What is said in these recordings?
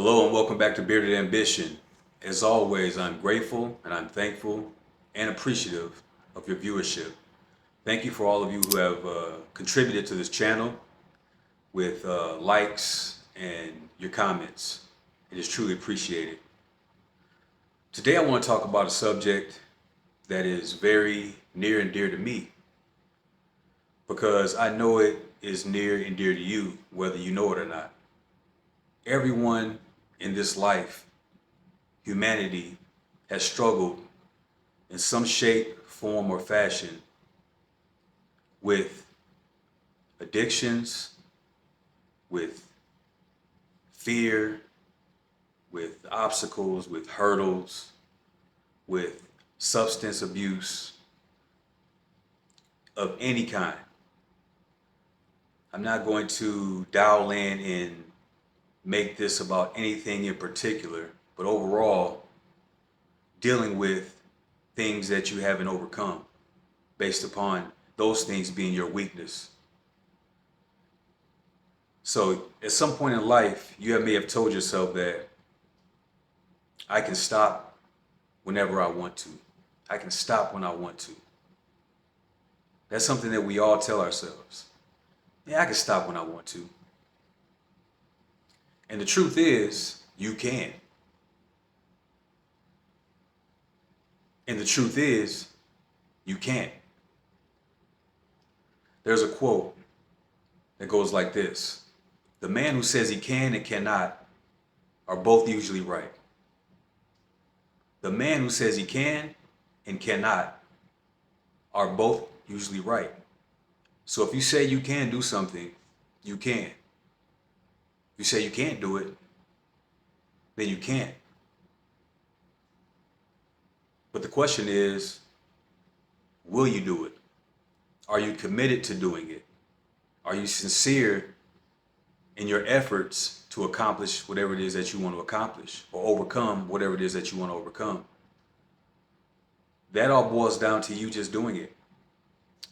Hello and welcome back to Bearded Ambition. As always, I'm grateful and I'm thankful and appreciative of your viewership. Thank you for all of you who have contributed to this channel with likes and your comments. It is truly appreciated. Today I want to talk about a subject that is very near and dear to me because I know it is near and dear to you, whether you know it or not. Everyone in this life, humanity, has struggled in some shape, form, or fashion with addictions, with fear, with obstacles, with hurdles, with substance abuse of any kind. I'm not going to dial in and make this about anything in particular, but overall, dealing with things that you haven't overcome based upon those things being your weakness. So at some point in life, you may have told yourself that I can stop whenever I want to. I can stop when I want to. That's something that we all tell ourselves. Yeah, I can stop when I want to. And the truth is, you can. And the truth is, you can't. There's a quote that goes like this: the man who says he can and cannot are both usually right. The man who says he can and cannot are both usually right. So if you say you can do something, you can. If you say you can't do it, then you can't. But the question is, will you do it? Are you committed to doing it? Are you sincere in your efforts to accomplish whatever it is that you want to accomplish or overcome whatever it is that you want to overcome? That all boils down to you just doing it.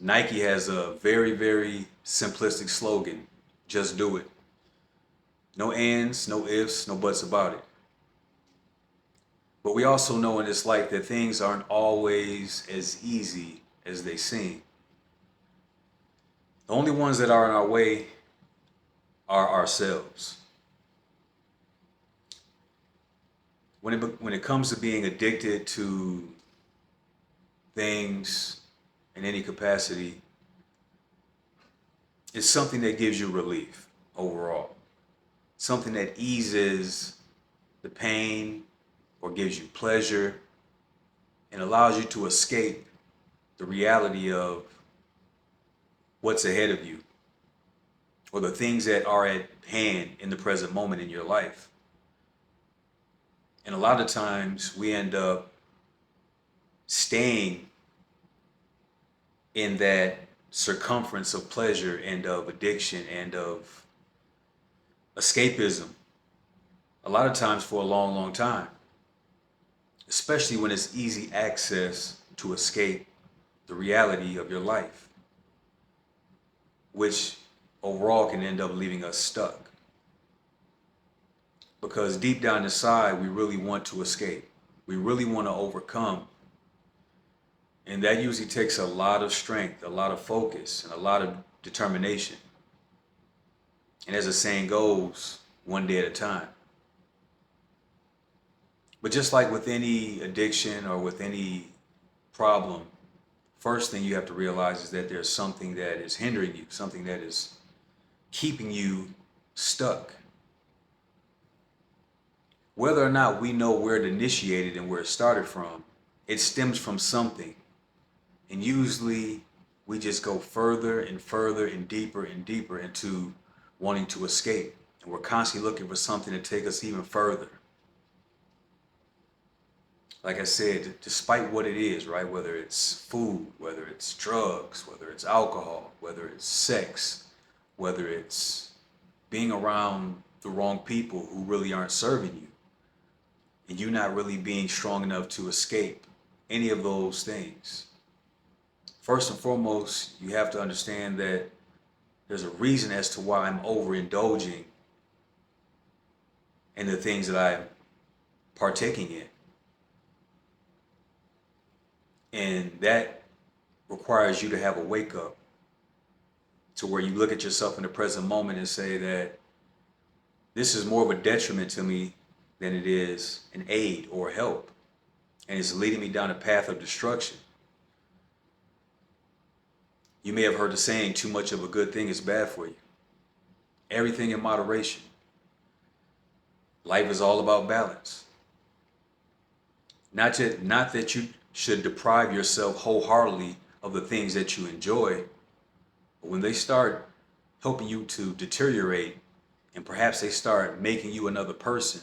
Nike has a very, very simplistic slogan: just do it. No ands, no ifs, no buts about it. But we also know in this life that things aren't always as easy as they seem. The only ones that are in our way are ourselves. When it comes to being addicted to things in any capacity, it's something that gives you relief overall. Something that eases the pain or gives you pleasure and allows you to escape the reality of what's ahead of you or the things that are at hand in the present moment in your life. And a lot of times we end up staying in that circumference of pleasure and of addiction and of escapism a lot of times for a long, long time, especially when it's easy access to escape the reality of your life, which overall can end up leaving us stuck. Because deep down inside, we really want to escape. We really want to overcome. And that usually takes a lot of strength, a lot of focus, and a lot of determination. And as the saying goes, one day at a time. But just like with any addiction or with any problem, first thing you have to realize is that there's something that is hindering you, something that is keeping you stuck. Whether or not we know where it initiated and where it started from, it stems from something. And usually we just go further and further and deeper into wanting to escape. And we're constantly looking for something to take us even further. Like I said, despite what it is, right? Whether it's food, whether it's drugs, whether it's alcohol, whether it's sex, whether it's being around the wrong people who really aren't serving you, and you not really being strong enough to escape any of those things. First and foremost, you have to understand that there's a reason as to why I'm overindulging and the things that I'm partaking in. And that requires you to have a wake up to where you look at yourself in the present moment and say that this is more of a detriment to me than it is an aid or help. And it's leading me down a path of destruction. You may have heard the saying, too much of a good thing is bad for you. Everything in moderation. Life is all about balance. Not that you should deprive yourself wholeheartedly of the things that you enjoy, but when they start helping you to deteriorate, and perhaps they start making you another person,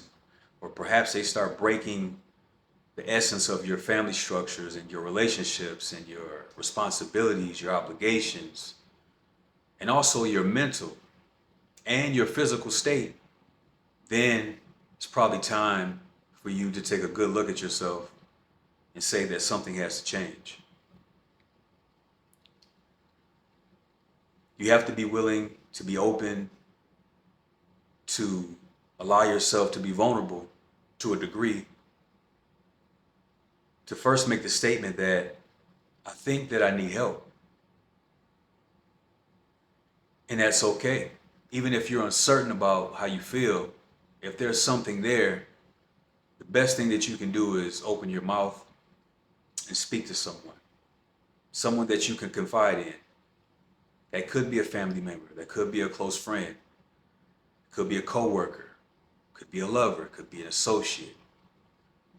or perhaps they start breaking the essence of your family structures and your relationships and your responsibilities, your obligations, and also your mental and your physical state, then it's probably time for you to take a good look at yourself and say that something has to change. You have to be willing to be open, to allow yourself to be vulnerable to a degree, to first make the statement that I think that I need help. And that's okay. Even if you're uncertain about how you feel, if there's something there, the best thing that you can do is open your mouth and speak to someone that you can confide in. That could be a family member, that could be a close friend, could be a coworker, could be a lover, could be an associate.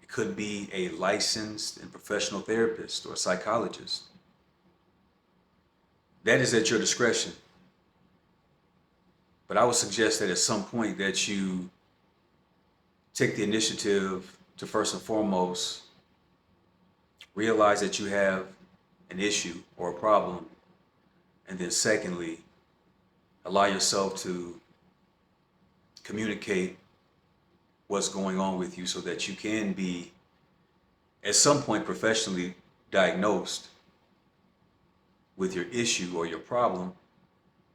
It could be a licensed and professional therapist or a psychologist. That is at your discretion. But I would suggest that at some point that you take the initiative to first and foremost realize that you have an issue or a problem. And then secondly, allow yourself to communicate what's going on with you so that you can be at some point professionally diagnosed with your issue or your problem.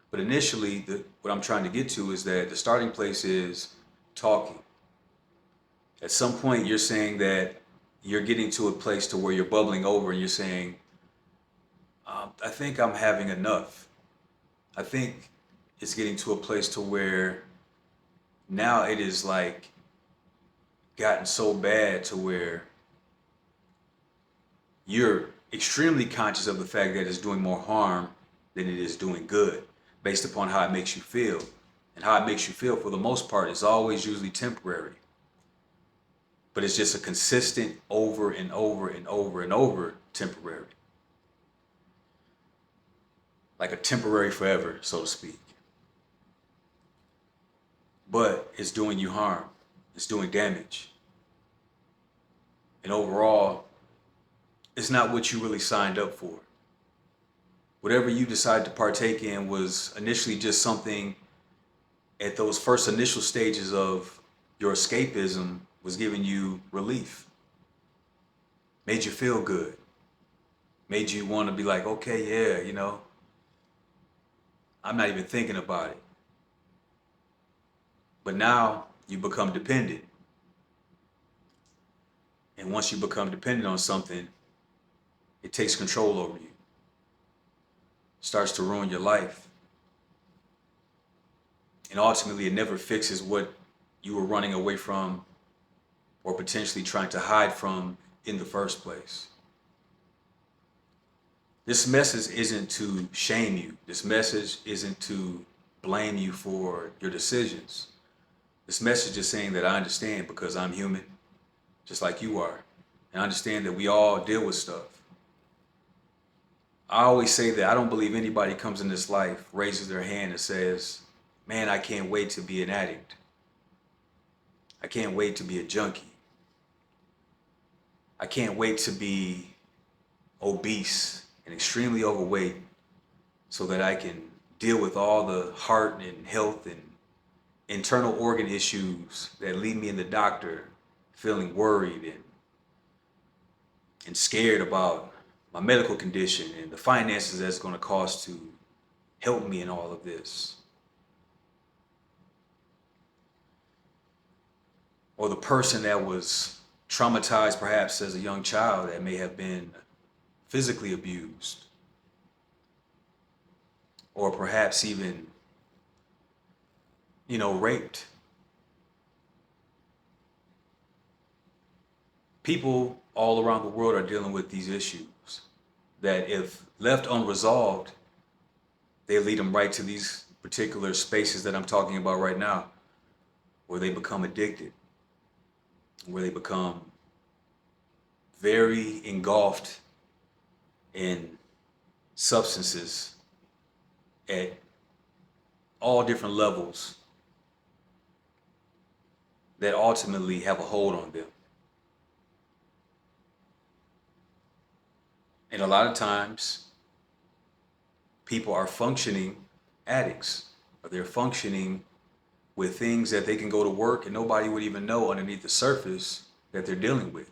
But initially, what I'm trying to get to is that the starting place is talking. At some point, you're saying that you're getting to a place to where you're bubbling over and you're saying, I think I'm having enough. I think it's getting to a place to where now it is like gotten so bad to where you're extremely conscious of the fact that it's doing more harm than it is doing good, based upon how it makes you feel. And how it makes you feel, for the most part, is always usually temporary. But it's just a consistent over and over and over and over temporary. Like a temporary forever, so to speak. But it's doing you harm. It's doing damage. And overall, it's not what you really signed up for. Whatever you decided to partake in was initially just something at those first initial stages of your escapism was giving you relief. Made you feel good. Made you want to be like, okay, yeah, I'm not even thinking about it. But now you become dependent. And once you become dependent on something, it takes control over you. Starts to ruin your life. And ultimately, it never fixes what you were running away from or potentially trying to hide from in the first place. This message isn't to shame you. This message isn't to blame you for your decisions. This message is saying that I understand because I'm human, just like you are. And I understand that we all deal with stuff. I always say that I don't believe anybody comes in this life, raises their hand and says, man, I can't wait to be an addict. I can't wait to be a junkie. I can't wait to be obese and extremely overweight so that I can deal with all the heart and health and internal organ issues that leave me in the doctor feeling worried and scared about my medical condition and the finances that's going to cost to help me in all of this. or the person that was traumatized perhaps as a young child that may have been physically abused, or perhaps even, raped. People all around the world are dealing with these issues that, if left unresolved, they lead them right to these particular spaces that I'm talking about right now, where they become addicted, where they become very engulfed in substances at all different levels that ultimately have a hold on them. And a lot of times, people are functioning addicts, or they're functioning with things that they can go to work and nobody would even know underneath the surface that they're dealing with.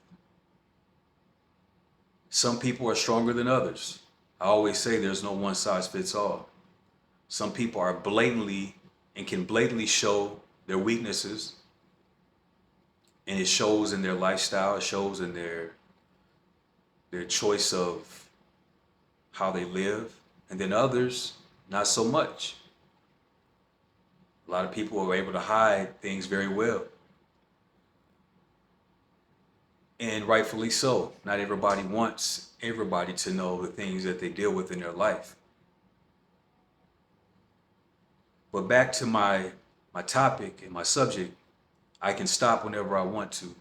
Some people are stronger than others. I always say there's no one size fits all. Some people are blatantly and can blatantly show their weaknesses, and it shows in their lifestyle, it shows in their choice of how they live. And then others, not so much. A lot of people are able to hide things very well. And rightfully so. Not everybody wants everybody to know the things that they deal with in their life. But back to my topic and my subject, I can stop whenever I want to.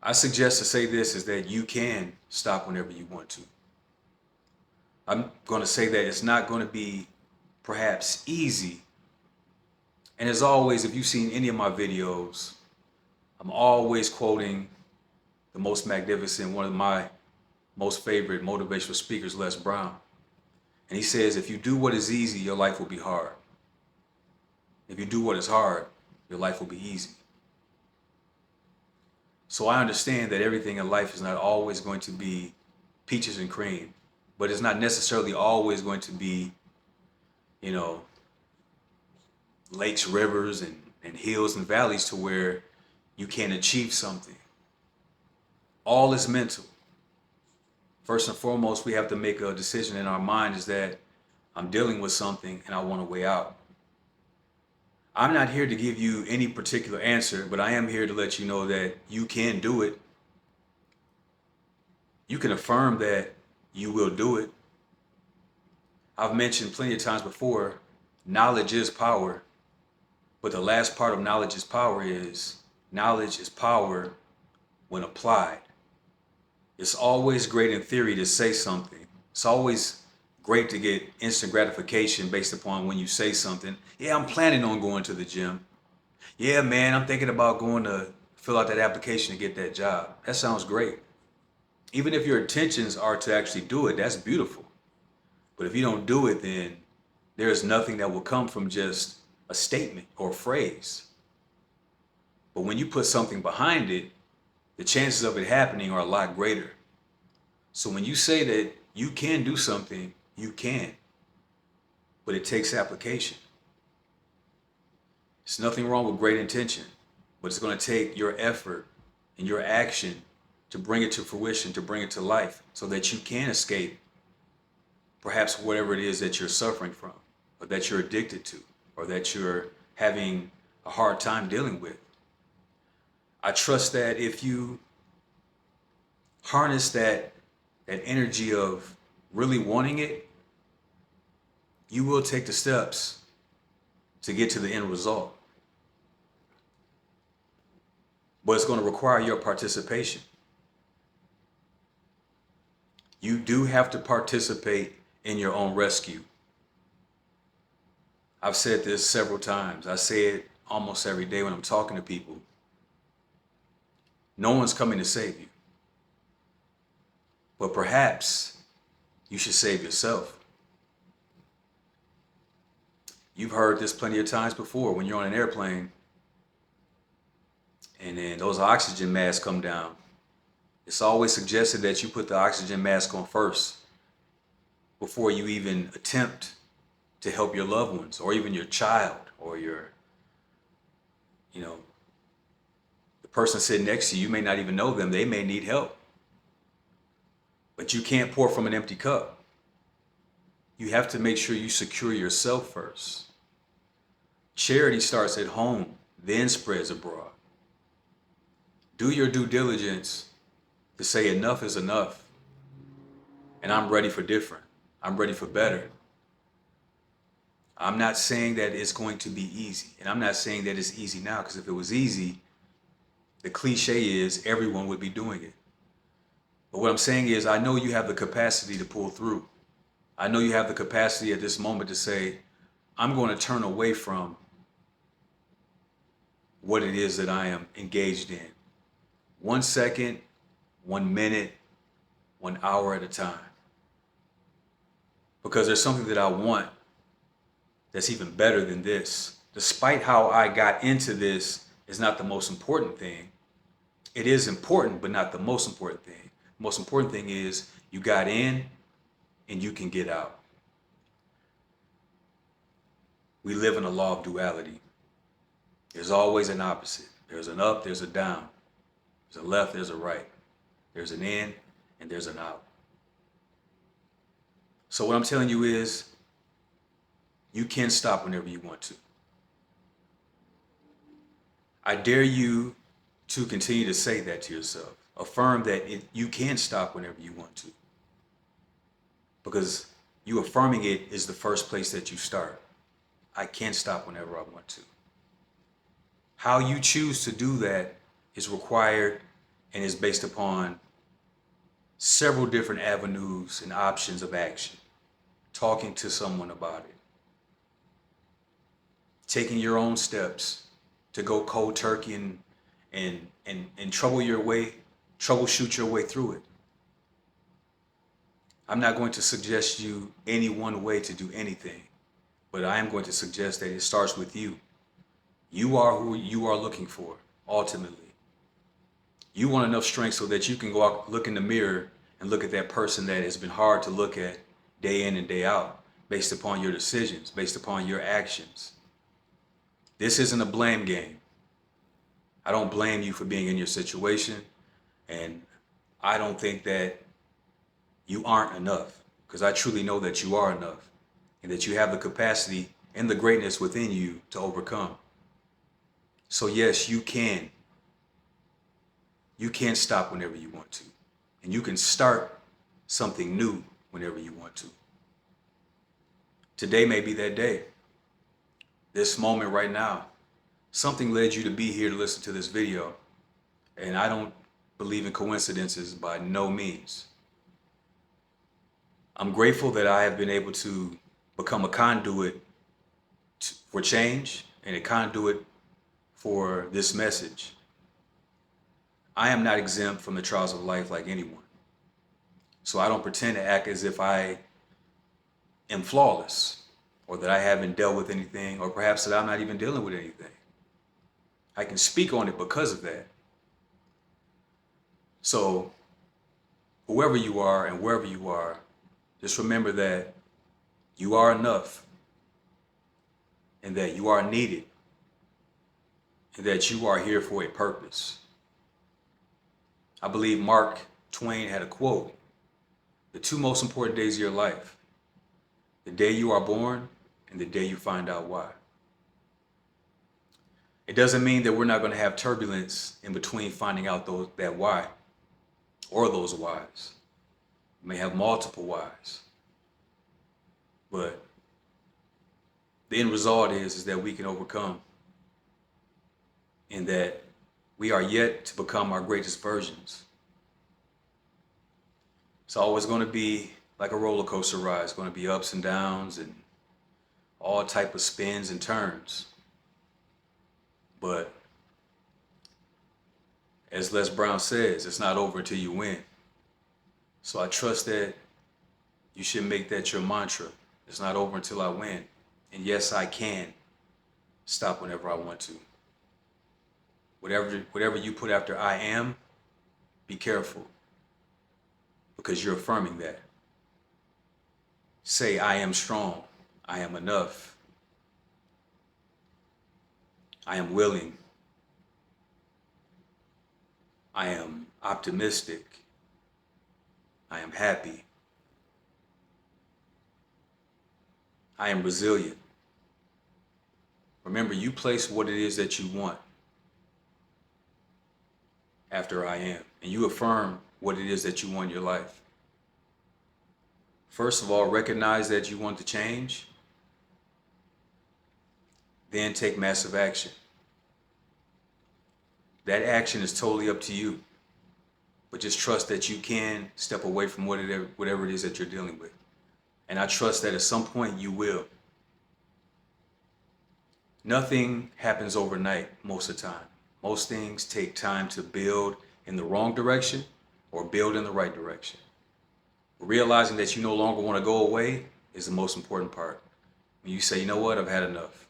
I suggest to say this is that you can stop whenever you want to. I'm going to say that it's not going to be perhaps easy. And as always, if you've seen any of my videos, I'm always quoting the most magnificent, one of my most favorite motivational speakers, Les Brown. And he says, if you do what is easy, your life will be hard. If you do what is hard, your life will be easy. So I understand that everything in life is not always going to be peaches and cream, but it's not necessarily always going to be, lakes, rivers, and hills and valleys to where you can achieve something. All is mental. First and foremost, we have to make a decision in our mind is that I'm dealing with something and I want a way out. I'm not here to give you any particular answer, but I am here to let you know that you can do it. You can affirm that you will do it. I've mentioned plenty of times before, knowledge is power. But the last part of knowledge is power when applied. It's always great in theory to say something. It's always great to get instant gratification based upon when you say something. Yeah, I'm planning on going to the gym. Yeah, man, I'm thinking about going to fill out that application to get that job. That sounds great. Even if your intentions are to actually do it, that's beautiful. But if you don't do it, then there's nothing that will come from just a statement or a phrase. But when you put something behind it, the chances of it happening are a lot greater. So when you say that you can do something, you can. But it takes application. There's nothing wrong with great intention, but it's going to take your effort and your action to bring it to fruition, to bring it to life, so that you can escape perhaps whatever it is that you're suffering from, or that you're addicted to, or that you're having a hard time dealing with. I trust that if you harness that energy of really wanting it, you will take the steps to get to the end result. But it's going to require your participation. You do have to participate in your own rescue. I've said this several times. I say it almost every day when I'm talking to people. No one's coming to save you. But perhaps you should save yourself. You've heard this plenty of times before when you're on an airplane and then those oxygen masks come down. It's always suggested that you put the oxygen mask on first before you even attempt to help your loved ones or even your child or your You know, the person sitting next to you, you may not even know them. They may need help. But you can't pour from an empty cup. You have to make sure you secure yourself first. Charity starts at home, then spreads abroad. Do your due diligence to say enough is enough. And I'm ready for different. I'm ready for better. I'm not saying that it's going to be easy. And I'm not saying that it's easy now, because if it was easy, the cliche is everyone would be doing it. But what I'm saying is, I know you have the capacity to pull through. I know you have the capacity at this moment to say, I'm going to turn away from what it is that I am engaged in. 1 second, 1 minute, 1 hour at a time. Because there's something that I want that's even better than this. Despite how I got into this is not the most important thing. It is important, but not the most important thing. The most important thing is you got in and you can get out. We live in a law of duality. There's always an opposite. There's an up, there's a down. There's a left, there's a right. There's an in and there's an out. So what I'm telling you is, you can stop whenever you want to. I dare you to continue to say that to yourself. Affirm that you can stop whenever you want to. Because you affirming it is the first place that you start. I can stop whenever I want to. How you choose to do that is required and is based upon several different avenues and options of action. Talking to someone about it. Taking your own steps to go cold turkey and troubleshoot your way through it. I'm not going to suggest you any one way to do anything, but I am going to suggest that it starts with you. You are who you are looking for, ultimately. You want enough strength so that you can go out, look in the mirror, and look at that person that has been hard to look at day in and day out, based upon your decisions, based upon your actions. This isn't a blame game. I don't blame you for being in your situation, and I don't think that you aren't enough, because I truly know that you are enough and that you have the capacity and the greatness within you to overcome. So yes, you can. You can stop whenever you want to, and you can start something new whenever you want to. Today may be that day. This moment right now, something led you to be here to listen to this video. And I don't believe in coincidences by no means. I'm grateful that I have been able to become a conduit for change and a conduit for this message. I am not exempt from the trials of life like anyone. So I don't pretend to act as if I am flawless, or that I haven't dealt with anything, or perhaps that I'm not even dealing with anything. I can speak on it because of that. So whoever you are and wherever you are, just remember that you are enough, and that you are needed, and that you are here for a purpose. I believe Mark Twain had a quote: the two most important days of your life, the day you are born and the day you find out why. It doesn't mean that we're not going to have turbulence in between finding out that why, or those whys. We may have multiple whys. But the end result is that we can overcome, and that we are yet to become our greatest versions. It's always going to be like a roller coaster ride. It's going to be ups and downs and all type of spins and turns. But as Les Brown says, it's not over until you win. So I trust that you should make that your mantra. It's not over until I win. And yes, I can stop whenever I want to. Whatever you put after I am, be careful, because you're affirming that. Say, I am strong. I am enough. I am willing. I am optimistic. I am happy. I am resilient. Remember, you place what it is that you want after I am, and you affirm what it is that you want in your life. First of all, recognize that you want to change, then take massive action. That action is totally up to you, but just trust that you can step away from whatever it is that you're dealing with. And I trust that at some point you will. Nothing happens overnight most of the time. Most things take time to build in the wrong direction or build in the right direction. Realizing that you no longer want to go away is the most important part. When you say, you know what, I've had enough.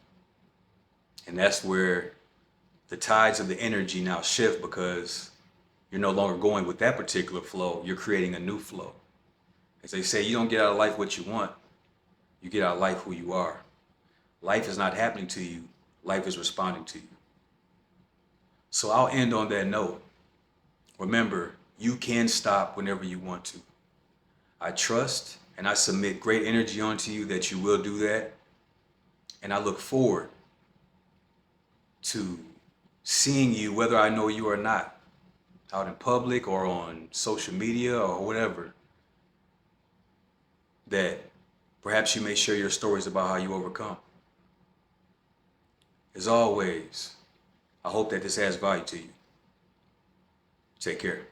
And that's where the tides of the energy now shift, because you're no longer going with that particular flow. You're creating a new flow. As they say, you don't get out of life what you want. You get out of life who you are. Life is not happening to you. Life is responding to you. So I'll end on that note. Remember, you can stop whenever you want to. I trust and I submit great energy onto you that you will do that. And I look forward to seeing you, whether I know you or not, out in public or on social media or whatever, that perhaps you may share your stories about how you overcome. As always, I hope that this adds value to you. Take care.